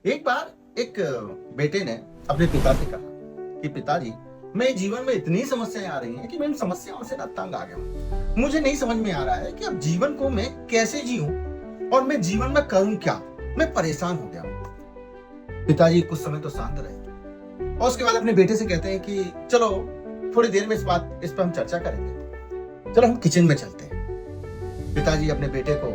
एक बार एक बेटे ने अपने पिता से कहा कि पिताजी, मैं जीवन में इतनी समस्याएं आ रही हैं कि मैं इन समस्याओं से ना तंग आ गया हूं। मुझे नहीं समझ में आ रहा है कि अब जीवन को मैं कैसे जीऊं और मैं जीवन में करूं क्या। मैं परेशान हो गया हूं। पिताजी कुछ समय तो शांत रहे और उसके बाद अपने बेटे से कहते हैं कि चलो थोड़ी देर में इस पर हम चर्चा करेंगे। चलो हम किचन में चलते हैं। पिताजी अपने बेटे को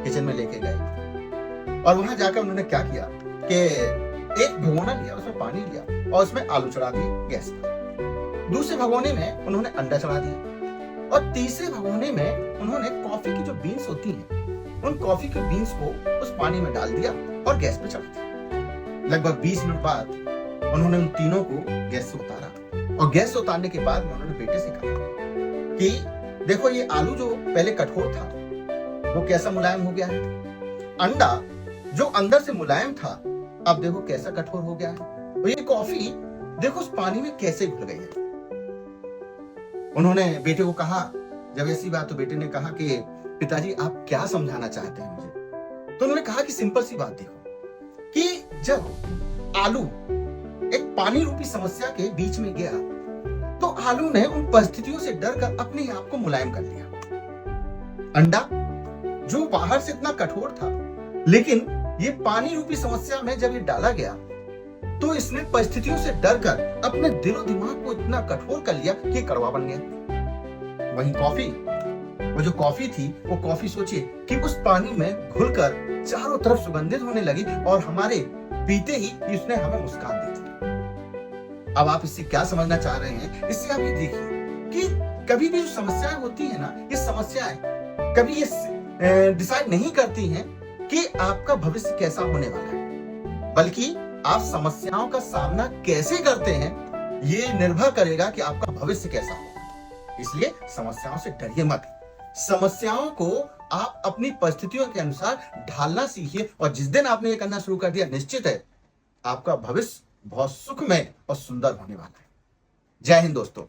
किचन में लेके गए और वहां जाकर उन्होंने क्या किया कि एक भगोना लिया, उसमें पानी लिया और उसमें आलू चढ़ा दिए गैस पर। दूसरे भगोने में उन्होंने अंडा चढ़ा दिया और तीसरे भगोने में उन्होंने कॉफी की जो बीन्स होती हैं, उन कॉफी के बीन्स को उस पानी में डाल दिया और गैस पे चढ़ा दिया। लगभग 20 मिनट बाद उन्होंने उन तीनों को गैस से उतारा और गैस से उतारने के बाद उन्होंने बेटे से कहा कि देखो, ये आलू जो पहले कठोर था वो कैसा मुलायम हो गया है। अंडा जो अंदर से मुलायम था अब देखो कैसा कठोर हो गया है। और ये कॉफी देखो उस पानी में कैसे घुल गई है। उन्होंने बेटे को कहा, जब ऐसी बात तो बेटे ने कहा कि पिताजी आप क्या समझाना चाहते हैं मुझे। तो उन्होंने कहा कि सिंपल सी बात देखो कि जब आलू एक पानी रूपी समस्या के बीच में गया तो आलू ने उन परिस्थितियों से डरकर अपने आप को मुलायम कर लिया। अंडा जो बाहर से इतना कठोर था, लेकिन ये पानी रूपी समस्या में जब ये डाला गया तो इसने परिस्थितियों से डरकर अपने दिलो दिमाग को इतना कठोर कर लिया कि कड़वा बन गया। वहीं कॉफी, वो जो कॉफी थी, वो कॉफी सोचिए कि उस पानी में घुलकर चारों तरफ सुगंधित होने लगी और हमारे पीते ही उसने हमें मुस्कान दी थी। अब आप इससे क्या समझना चाह रहे हैं? इससे आप ये देखिए कि कभी भी जो समस्याएं होती है ना, ये समस्याएं कभी ये डिसाइड नहीं करती हैं कि आपका भविष्य कैसा होने वाला है, बल्कि आप समस्याओं का सामना कैसे करते हैं ये निर्भर करेगा कि आपका भविष्य कैसा होगा। इसलिए समस्याओं से डरिए मत। समस्याओं को आप अपनी परिस्थितियों के अनुसार ढालना सीखिए और जिस दिन आपने ये करना शुरू कर दिया, निश्चित है आपका भविष्य बहुत सुखमय और सुंदर होने वाला है। जय हिंद दोस्तों।